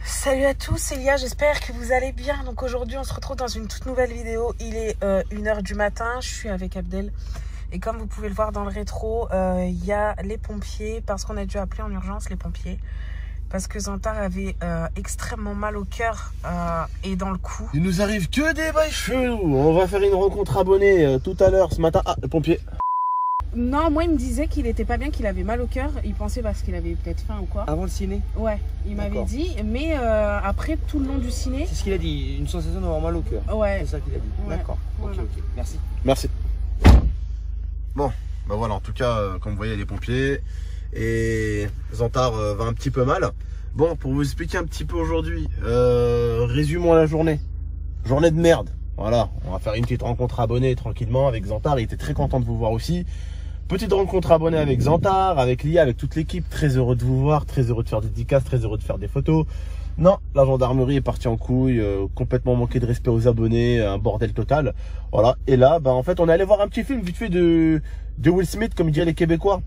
Salut à tous, c'est Lia, j'espère que vous allez bien. Donc aujourd'hui on se retrouve dans une toute nouvelle vidéo. Il est 1h du matin, je suis avec Abdel. Et comme vous pouvez le voir dans le rétro, il y a les pompiers, parce qu'on a dû appeler en urgence les pompiers. Parce que Zantar avait extrêmement mal au cœur et dans le cou. Il nous arrive que des bails chelous. On va faire une rencontre abonnée tout à l'heure ce matin. Ah, le pompier. Non, moi il me disait qu'il était pas bien, qu'il avait mal au cœur. Il pensait parce qu'il avait peut-être faim ou quoi. Avant le ciné? Ouais, il m'avait dit. Mais après, tout le long du ciné... C'est ce qu'il a dit, une sensation d'avoir mal au cœur. Ouais. C'est ça qu'il a dit. Ouais. D'accord. Voilà. Ok. Merci. Merci. Bon, bah voilà, en tout cas, comme vous voyez, les pompiers. Et Zantar va un petit peu mal. Bon, pour vous expliquer un petit peu aujourd'hui, résumons la journée. Journée de merde. Voilà, on va faire une petite rencontre abonnée tranquillement avec Zantar. Il était très content de vous voir aussi. Petite rencontre abonnée avec Zantar, avec Lia, avec toute l'équipe. Très heureux de vous voir, très heureux de faire des dédicaces, très heureux de faire des photos. Non, la gendarmerie est partie en couille, complètement manqué de respect aux abonnés, un bordel total. Voilà, et là, bah, en fait, on est allé voir un petit film vite fait de Will Smith, comme diraient les Québécois.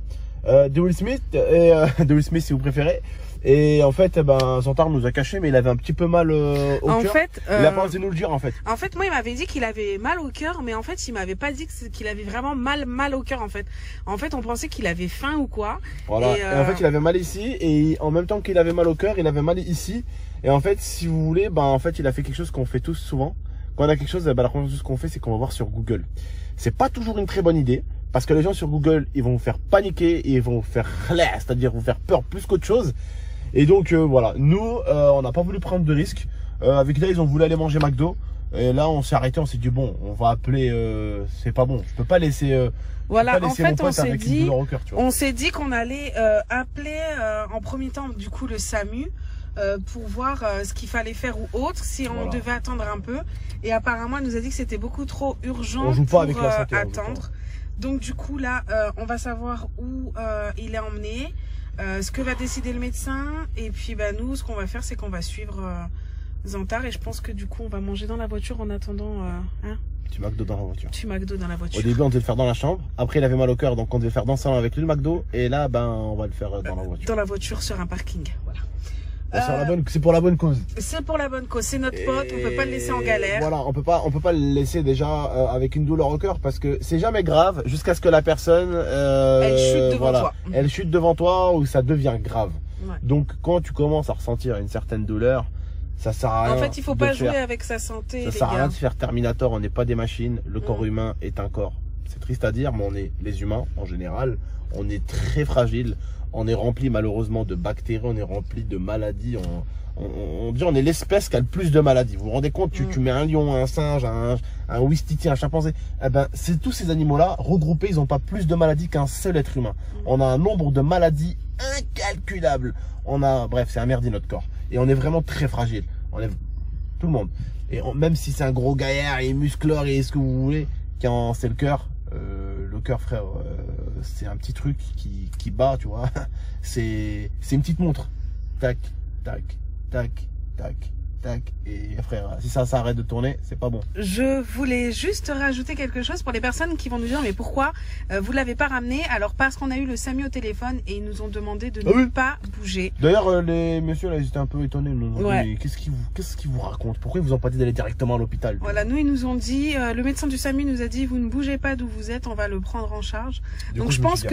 De Will Smith, de Will Smith si vous préférez. Et en fait, ben, Zantar nous a caché, mais il avait un petit peu mal au cœur. Fait, il a pas osé nous le dire, en fait. En fait, moi, il m'avait dit qu'il avait mal au cœur, mais en fait, il m'avait pas dit qu'il avait vraiment mal au cœur, en fait. En fait, on pensait qu'il avait faim ou quoi. Voilà. Et en fait, il avait mal ici, et en même temps qu'il avait mal au cœur, il avait mal ici. Et en fait, si vous voulez, ben, en fait, il a fait quelque chose qu'on fait tous souvent. Quand on a quelque chose, ben, la première chose qu'on fait, c'est qu'on va voir sur Google. C'est pas toujours une très bonne idée. Parce que les gens sur Google, ils vont vous faire paniquer et ils vont vous faire c'est-à-dire vous faire peur plus qu'autre chose. Et donc voilà, nous, on n'a pas voulu prendre de risques. Avec là, ils ont voulu aller manger McDo. Et là, on s'est arrêté, on s'est dit bon, on va appeler. C'est pas bon, je peux pas laisser. Voilà, en fait, on s'est dit qu'on allait appeler en premier temps du coup le SAMU. Pour voir ce qu'il fallait faire ou autre, si on devait attendre un peu. Et apparemment, elle nous a dit que c'était beaucoup trop urgent pour attendre. Donc du coup là, on va savoir où il est emmené, ce que va décider le médecin. Et puis bah, nous, ce qu'on va faire, c'est qu'on va suivre Zantar. Et je pense que du coup, on va manger dans la voiture en attendant. Petit McDo dans la voiture. Petit McDo dans la voiture. Au début, on devait le faire dans la chambre. Après, il avait mal au cœur, donc on devait faire dans le salon avec lui le McDo. Et là, ben, on va le faire dans la voiture. Dans la voiture, sur un parking. Voilà. C'est pour la bonne cause. C'est pour la bonne cause. C'est notre pote. On peut pas le laisser en galère. Voilà, on peut pas le laisser déjà avec une douleur au cœur parce que c'est jamais grave jusqu'à ce que la personne elle chute devant toi. Elle chute devant toi ou ça devient grave. Ouais. Donc quand tu commences à ressentir une certaine douleur, ça sert à rien. En fait, il faut pas jouer avec sa santé. Ça sert à rien de faire Terminator. On n'est pas des machines. Le corps humain est un corps. C'est triste à dire, mais les humains en général, on est très fragile. On est rempli malheureusement de bactéries, on est rempli de maladies. On est l'espèce qui a le plus de maladies. Vous vous rendez compte, tu mets un lion, un singe, un ouistiti, un chimpanzé. Eh ben, c'est tous ces animaux-là regroupés, ils n'ont pas plus de maladies qu'un seul être humain. On a un nombre de maladies incalculable. Bref, c'est un merdier notre corps. Et on est vraiment très fragile. Tout le monde. Et même si c'est un gros gaillard, et muscleur et ce que vous voulez, quand c'est le cœur. Le cœur, frère, c'est un petit truc qui bat, tu vois. C'est une petite montre. Tac, tac, tac, tac, tac. Et frère, si ça arrête de tourner, c'est pas bon. Je voulais juste rajouter quelque chose pour les personnes qui vont nous dire mais pourquoi vous l'avez pas ramené? Alors parce qu'on a eu le SAMU au téléphone et ils nous ont demandé de ne pas bouger. D'ailleurs les messieurs là ils étaient un peu étonnés. Ils nous ont dit, mais qu'est-ce qu'ils vous racontent? Pourquoi ils vous ont pas dit d'aller directement à l'hôpital? Voilà, nous ils nous ont dit, le médecin du SAMU nous a dit vous ne bougez pas d'où vous êtes, on va le prendre en charge. Donc je pense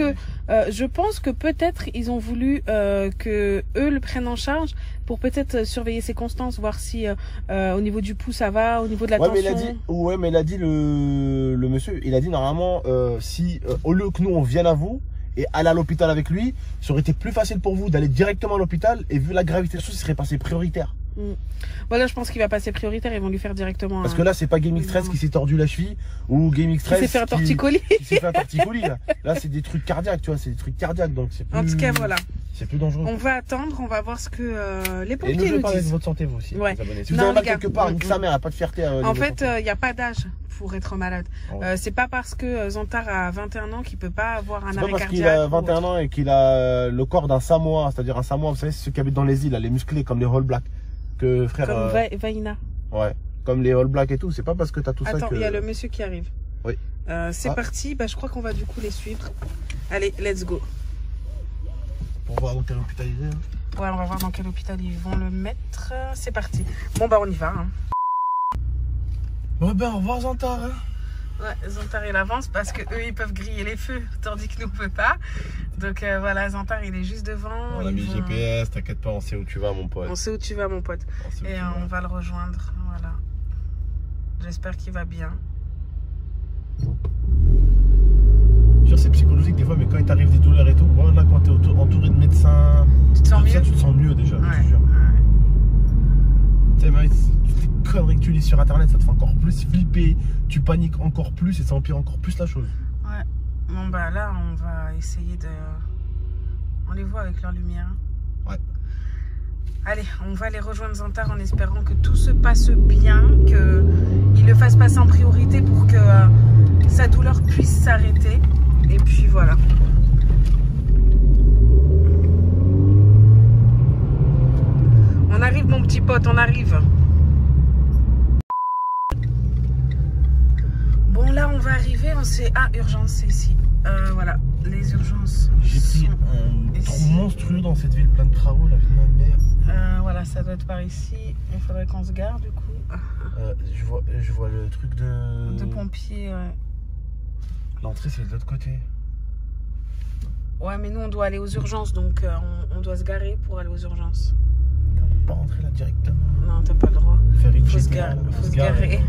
que peut-être ils ont voulu que eux le prennent en charge pour peut-être surveiller ses constances, voir si au niveau du pouls ça va, au niveau de la tension. Mais il a dit le monsieur, il a dit normalement si au lieu que nous on vienne à vous et aller à l'hôpital avec lui, ça aurait été plus facile pour vous d'aller directement à l'hôpital et vu la gravité de la chose, il serait passé prioritaire. Voilà, je pense qu'il va passer prioritaire, ils vont lui faire directement. Parce que là, c'est pas Game X13 qui s'est tordu la cheville ou Game X13 qui s'est fait un torticolis. Qui s'est fait un torticolis là, c'est des trucs cardiaques, tu vois, c'est des trucs cardiaques donc c'est plus. En tout cas, voilà. C'est plus dangereux. On va attendre, on va voir ce que les pompiers nous disent. Et parler de votre santé vous aussi. Ouais. Si vous avez mal quelque part, nique sa mère, elle a pas de fierté. En fait, il n'y a pas d'âge pour être malade. C'est pas parce que Zantar a 21 ans qu'il peut pas avoir un arrêt cardiaque. C'est pas parce qu'il a 21 ans et qu'il a le corps d'un Samoa, c'est-à-dire un Samoa, vous savez, c'est ceux qui habitent dans les îles, les musclés comme les All Blacks. Que frère. Comme Vaina. Ouais. Comme les All Blacks et tout, c'est pas parce que t'as tout ça que. Attends, il y a le monsieur qui arrive. Oui. C'est parti, bah, je crois qu'on va du coup les suivre. Allez, let's go. Pour voir dans quel hôpital il est. Hein. Ouais, on va voir dans quel hôpital ils vont le mettre. C'est parti. Bon, bah, on y va. Hein. Ouais, ben, au revoir, Zantar. Hein. Ouais, Zantar, il avance parce que eux ils peuvent griller les feux, tandis que nous, on peut pas. Donc voilà, Zantar, il est juste devant. On a mis le GPS, t'inquiète pas, on sait où tu vas, mon pote. On sait où tu vas, mon pote. Et on va le rejoindre. Voilà. J'espère qu'il va bien. C'est psychologique des fois, mais quand il t'arrive des douleurs et tout, voilà, quand t'es entouré de médecins, tu te sens mieux. Ça, tu te sens mieux déjà, ouais, je te jure. Ouais. Tu sais, toutes les conneries que tu lis sur internet, ça te fait encore plus flipper, tu paniques encore plus et ça empire encore plus la chose. Ouais. Bon bah là, on va essayer de... On les voit avec leur lumière. Ouais. Allez, on va les rejoindre Zantar en espérant que tout se passe bien, qu'il le fasse passer en priorité pour que sa douleur puisse s'arrêter. Et puis voilà. On arrive mon petit pote, on arrive. Bon là on va arriver, on sait... Ah, urgence, c'est ici. Voilà, les urgences. J'ai pris un trou monstrueux dans cette ville, plein de travaux, la vie de ma mère. Voilà, ça doit être par ici. Il faudrait qu'on se gare du coup. Je vois le truc de pompiers, ouais. L'entrée c'est de l'autre côté. Ouais, mais nous on doit aller aux urgences, donc on doit se garer pour aller aux urgences. On peut pas rentrer là directement. Non, t'as pas le droit. Faut se garer.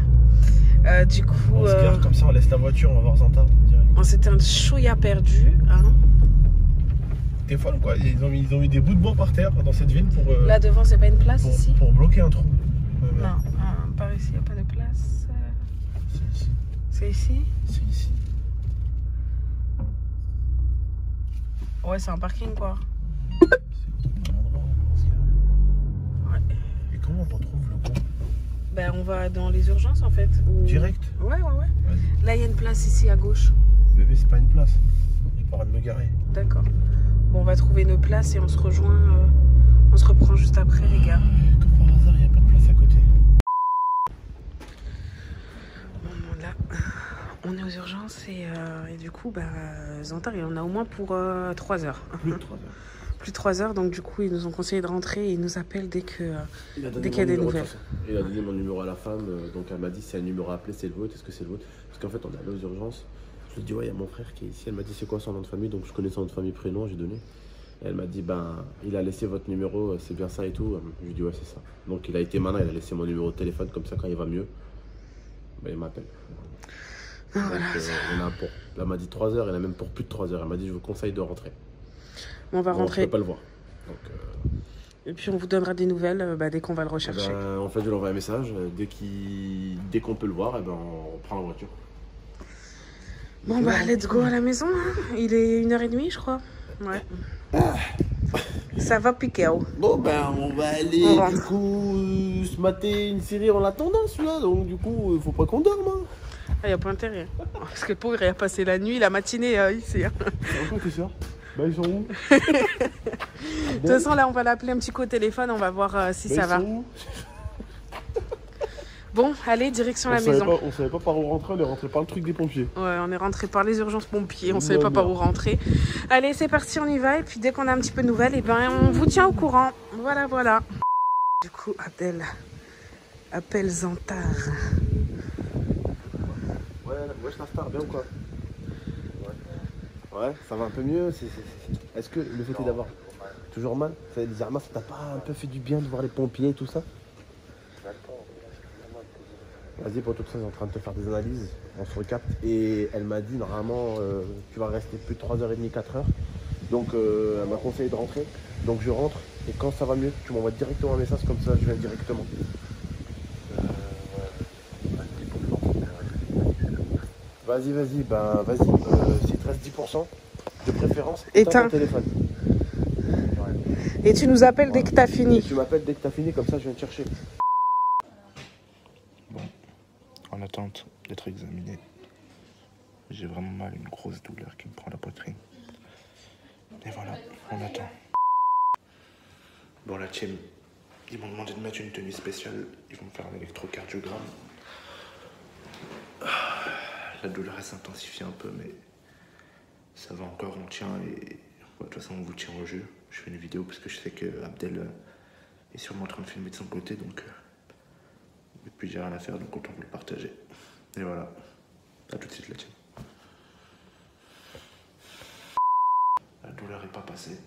Du coup... On se gare comme ça, on laisse la voiture, on va voir Zantar direct. On s'était un chouïa perdu, hein. T'es folle quoi, ils ont mis des bouts de bois par terre dans cette ville pour... Là devant, c'est pas une place ici? Pour bloquer un trou. Non, par ici, il n'y a pas de place. C'est ici. C'est ici? C'est ici. Ouais, c'est un parking quoi. C'est un endroit où on se gare. Ouais. Et comment on retrouve le groupe? Ben, on va dans les urgences en fait. Direct? Ouais. Là, il y a une place ici à gauche. Bébé, c'est pas une place. J'ai pas le droit de me garer. D'accord. Bon, on va trouver nos places et on se rejoint. On se reprend juste après, les gars. Comme par hasard, il n'y a pas de place à côté. Bon, là, on est aux urgences et du coup, bah, Zantar, il en a au moins pour 3 heures. Plus de 3 heures. Plus de 3 heures, donc du coup, ils nous ont conseillé de rentrer et ils nous appellent dès qu'il y a des nouvelles. Il a donné mon numéro à la femme, donc elle m'a dit si un numéro à appeler, c'est le vôtre. Est-ce que c'est le vôtre? Parce qu'en fait, on est allé aux urgences. Je lui ai dit, ouais, il y a mon frère qui est ici. Elle m'a dit, c'est quoi son nom de famille? Donc je connais son nom de famille, prénom, j'ai donné. Et elle m'a dit, ben, il a laissé votre numéro, c'est bien ça et tout. Je lui ai dit, ouais, c'est ça. Donc il a été malin, il a laissé mon numéro de téléphone, comme ça, quand il va mieux, ben, il m'appelle. Voilà. Elle m'a dit 3 heures, elle a même pour plus de 3 heures. Elle m'a dit, je vous conseille de rentrer. On va rentrer. Je peux pas le voir. Donc, et puis on vous donnera des nouvelles dès qu'on va le rechercher. En fait, je lui envoie un message. Dès qu'on peut le voir, on prend la voiture. Bon bah let's go à la maison. Hein. Il est 1h30 je crois. Ouais. Ça va piquer. Bon ben on va aller du coup se mater une série en l'attendant celui-là. Donc du coup il faut pas qu'on dorme. Hein. Il n'y a pas intérêt. Parce que le pauvre il a passé la nuit, la matinée ici. Hein. C'est ça. Bah ils sont où? De toute façon là on va l'appeler un petit coup au téléphone, on va voir si ça va. Bon, allez, direction la maison. On savait pas par où rentrer, on est rentré par le truc des pompiers. Ouais, on est rentré par les urgences pompiers, on savait pas par où rentrer. Allez, c'est parti, on y va. Et puis dès qu'on a un petit peu de nouvelles, et ben, on vous tient au courant. Voilà. Du coup, Abdel appelle Zantar. Ouais, wesh la star, bien ou quoi? Ouais, ça va un peu mieux. Est-ce que le fait est d'avoir toujours mal, ça t'a pas un peu fait du bien de voir les pompiers et tout ça? Vas-y, pour tout ça, ils sont en train de te faire des analyses, on se recapte. Et elle m'a dit, normalement, tu vas rester plus de 3h30, 4h. Donc, elle m'a conseillé de rentrer. Donc, je rentre. Et quand ça va mieux, tu m'envoies directement un message, comme ça, je viens directement. Vas-y. Ben, vas-y. S'il te reste 10%, de préférence, éteins ton téléphone. Et tu nous appelles dès que t'as fini. Et tu m'appelles dès que t'as fini, comme ça, je viens te chercher. En attente d'être examiné. J'ai vraiment mal, une grosse douleur qui me prend la poitrine. Et voilà, on attend. Bon, la team, ils m'ont demandé de mettre une tenue spéciale. Ils vont me faire un électrocardiogramme. la douleur elle s'intensifie un peu, mais ça va encore, on tient et de toute façon on vous tient au jeu. Je fais une vidéo parce que je sais que Abdel est sûrement en train de filmer de son côté, donc et puis j'ai rien à faire, donc autant vous le partager. Et voilà, à tout de suite la tienne. La douleur est pas passée.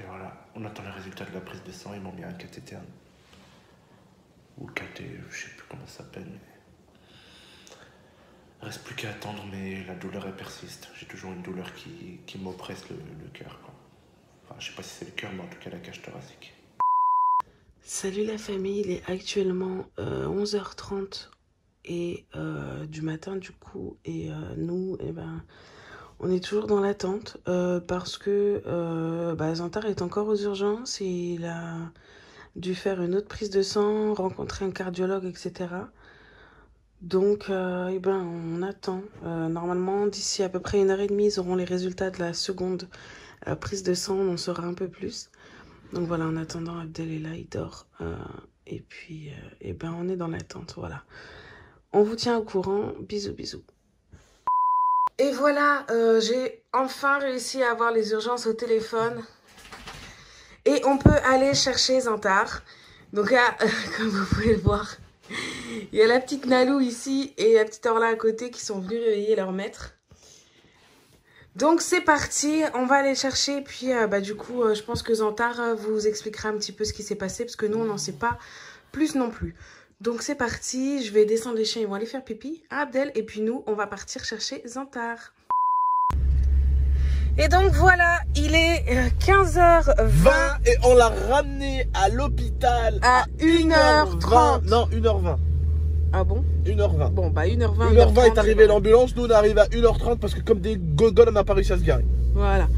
Et voilà, on attend les résultats de la prise de sang, ils m'ont mis un cathéter. Ou cathé, je sais plus comment ça s'appelle, mais... Il reste plus qu'à attendre, mais la douleur elle persiste. J'ai toujours une douleur qui m'oppresse le cœur. Enfin, je sais pas si c'est le cœur, mais en tout cas la cage thoracique. Salut la famille, il est actuellement 11h30 et du matin du coup. Et nous, on est toujours dans l'attente parce que Zantar est encore aux urgences et il a dû faire une autre prise de sang, rencontrer un cardiologue, etc. Donc, on attend. Normalement, d'ici à peu près 1h30, ils auront les résultats de la seconde prise de sang. On en saura un peu plus. Donc voilà, en attendant, Abdel est là, il dort. Et puis, on est dans l'attente, voilà. On vous tient au courant. Bisous, bisous. Et voilà, j'ai enfin réussi à avoir les urgences au téléphone. Et on peut aller chercher Zantar. Donc là, comme vous pouvez le voir... Il y a la petite Nalou ici et la petite Orla à côté qui sont venus réveiller leur maître. Donc c'est parti, on va aller chercher. Puis du coup, je pense que Zantar vous expliquera un petit peu ce qui s'est passé. Parce que nous, on n'en sait pas plus non plus. Donc c'est parti, je vais descendre les chiens, ils vont aller faire pipi à Abdel. Et puis nous, on va partir chercher Zantar. Et donc voilà, il est 15h20 et on l'a ramené à l'hôpital à 1h30. Non, 1h20. Ah bon? 1h20. Bon, 1h20. 1h20 est arrivé l'ambulance, nous on arrive à 1h30 parce que comme des gogoles, on n'a pas réussi à se garer. Voilà.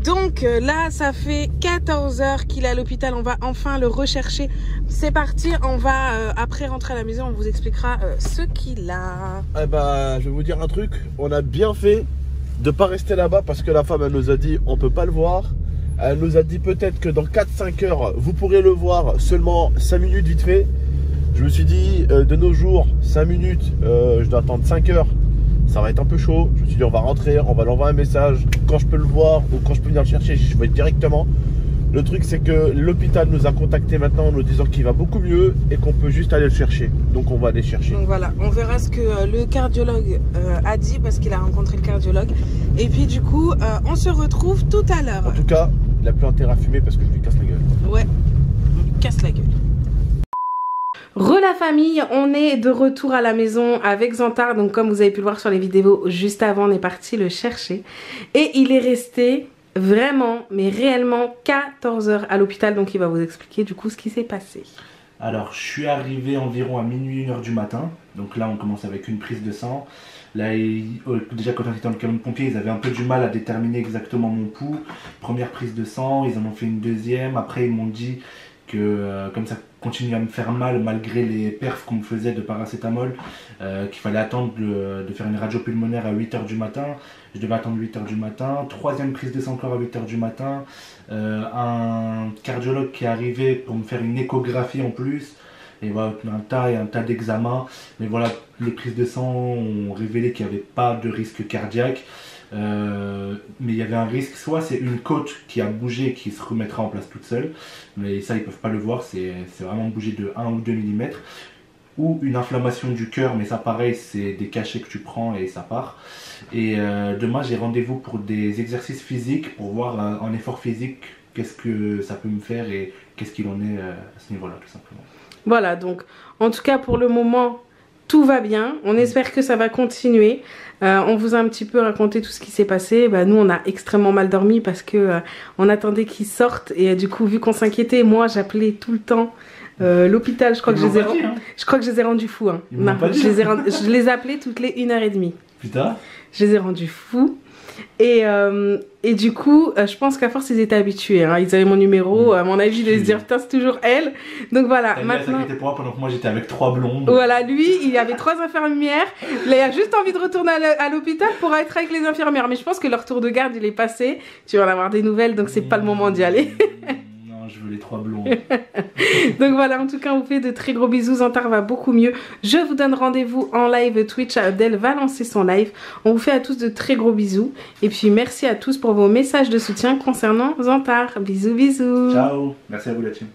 Donc là, ça fait 14h qu'il est à l'hôpital, on va enfin le rechercher. C'est parti, on va après rentrer à la maison, on vous expliquera ce qu'il a. Eh je vais vous dire un truc, on a bien fait de pas rester là-bas parce que la femme elle nous a dit on peut pas le voir. Elle nous a dit peut-être que dans 4-5 heures vous pourrez le voir seulement 5 minutes vite fait. Je me suis dit de nos jours 5 minutes je dois attendre 5 heures, ça va être un peu chaud. Je me suis dit on va rentrer, on va lui envoyer un message quand je peux le voir ou quand je peux venir le chercher, je vais directement. Le truc c'est que l'hôpital nous a contacté maintenant en nous disant qu'il va beaucoup mieux et qu'on peut juste aller le chercher. Donc on va aller chercher. Donc voilà, on verra ce que le cardiologue a dit parce qu'il a rencontré le cardiologue. Et puis du coup, on se retrouve tout à l'heure. En tout cas, il n'a plus intérêt à fumer parce que je lui casse la gueule. Ouais, on lui casse la gueule. La famille, on est de retour à la maison avec Zantar. Donc comme vous avez pu le voir sur les vidéos juste avant, on est parti le chercher. Et il est resté... vraiment, mais réellement 14 heures à l'hôpital, donc il va vous expliquer du coup ce qui s'est passé. Alors, je suis arrivé environ à minuit, 1h du matin. Donc là, on commence avec une prise de sang. Là, déjà quand on était dans le camion de pompiers, ils avaient un peu du mal à déterminer exactement mon pouls. Première prise de sang, ils en ont fait une deuxième. Après, ils m'ont dit que comme ça continuait à me faire mal malgré les perfs qu'on me faisait de paracétamol, qu'il fallait attendre de faire une radio pulmonaire à 8h du matin. Je devais attendre 8h du matin. Troisième prise de sang encore à 8h du matin. Un cardiologue qui est arrivé pour me faire une échographie en plus. Et voilà, un tas d'examens. Mais voilà, les prises de sang ont révélé qu'il n'y avait pas de risque cardiaque. Mais il y avait un risque, soit c'est une côte qui a bougé, qui se remettra en place toute seule. Mais ça, ils ne peuvent pas le voir, c'est vraiment bougé de 1 ou 2 mm. Ou une inflammation du cœur, mais ça pareil, c'est des cachets que tu prends et ça part. Et demain, j'ai rendez-vous pour des exercices physiques, pour voir en effort physique, qu'est-ce que ça peut me faire et qu'est-ce qu'il en est à ce niveau-là, tout simplement. Voilà, donc en tout cas pour le moment, tout va bien. On espère que ça va continuer. On vous a un petit peu raconté tout ce qui s'est passé. Nous, on a extrêmement mal dormi parce que on attendait qu'ils sortent. Et du coup, vu qu'on s'inquiétait, moi, j'appelais tout le temps l'hôpital. Je crois que je les ai rendus fous. Hein. Non, je les appelais toutes les 1h30. Putain. Je les ai rendus fous. Et du coup, je pense qu'à force, ils étaient habitués. Hein. Ils avaient mon numéro. À mon avis, ils devaient se dire, putain, c'est toujours elle. Donc voilà. Maintenant. Ça pour moi pendant que moi, j'étais avec 3 blondes. Voilà, lui, il avait 3 infirmières. Il a juste envie de retourner à l'hôpital pour être avec les infirmières. Mais je pense que leur tour de garde, il est passé. Tu vas en avoir des nouvelles, donc c'est pas le moment d'y aller. Non, je veux les 3 blonds. Donc voilà, en tout cas, on vous fait de très gros bisous. Zantar va beaucoup mieux. Je vous donne rendez-vous en live Twitch. Abdel va lancer son live. On vous fait à tous de très gros bisous. Et puis merci à tous pour vos messages de soutien concernant Zantar. Bisous, bisous. Ciao. Merci à vous la team.